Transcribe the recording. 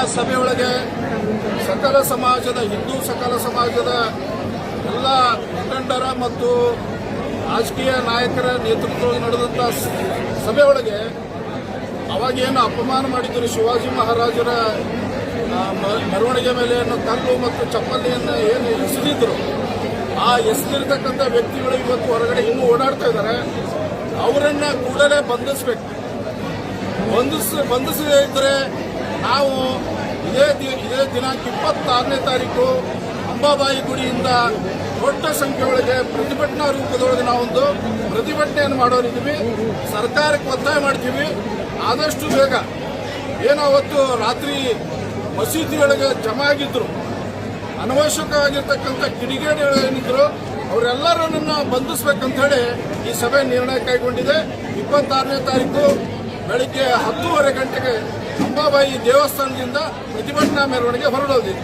ಸಭೆಯೊಳಗೆ ಸಕಲ ಸಮಾಜದ ಹಿಂದೂ ಸಕಲ ಸಮಾಜದ ಎಲ್ಲ ಮುಖಂಡರ ಮತ್ತು ರಾಜಕೀಯ ನಾಯಕರ ನೇತೃತ್ವದಲ್ಲಿ ನಡೆದಂಥ ಸಭೆಯೊಳಗೆ ಅವಾಗೇನು ಅಪಮಾನ ಮಾಡಿದ್ರು ಶಿವಾಜಿ ಮಹಾರಾಜರ ಮೆರವಣಿಗೆ ಮೇಲೆ ಕಲ್ಲು ಮತ್ತು ಚಪ್ಪಲಿಯನ್ನು ಏನು ಎಸೆದಿದ್ರು, ಆ ಎಸೆದಿರ್ತಕ್ಕಂಥ ವ್ಯಕ್ತಿಗಳು ಇವತ್ತು ಹೊರಗಡೆ ಇನ್ನೂ ಓಡಾಡ್ತಾ ಇದ್ದಾರೆ. ಅವರನ್ನ ಕೂಡಲೇ ಬಂಧಿಸಬೇಕು. ಬಂಧಿಸದೇ ಇದ್ದರೆ ನಾವು ಇದೇ ದಿನಾಂಕ 26ನೇ ತಾರೀಕು ಅಂಬಾಬಾಯಿ ಗುಡಿಯಿಂದ ದೊಡ್ಡ ಸಂಖ್ಯೆಯೊಳಗೆ ಪ್ರತಿಭಟನಾ ರೂಪದೊಳಗೆ ನಾವೊಂದು ಪ್ರತಿಭಟನೆಯನ್ನು ಮಾಡೋರಿದ್ದೀವಿ. ಸರ್ಕಾರಕ್ಕೆ ಒತ್ತಾಯ ಮಾಡ್ತೀವಿ, ಆದಷ್ಟು ಬೇಗ ಏನೋ ಅವತ್ತು ರಾತ್ರಿ ಮಸೀದಿಯೊಳಗೆ ಜಮಾ ಆಗಿದ್ರು, ಅನವಶ್ಯಕವಾಗಿರ್ತಕ್ಕಂಥ ಕಿಡಿಗೇಡಿಗಳು ಏನಿದ್ರು ಅವರೆಲ್ಲರನ್ನ ಬಂಧಿಸಬೇಕಂತ ಹೇಳಿ ಈ ಸಭೆ ನಿರ್ಣಯ ಕೈಗೊಂಡಿದೆ. 26ನೇ ತಾರೀಕು ಬೆಳಿಗ್ಗೆ 10:30 ಗಂಟೆಗೆ ಅಂಬಾಬಾಯಿ ದೇವಸ್ಥಾನದಿಂದ ಪ್ರತಿಭಟನಾ ಮೆರವಣಿಗೆ ಹೊರಡೋದಿದೆ.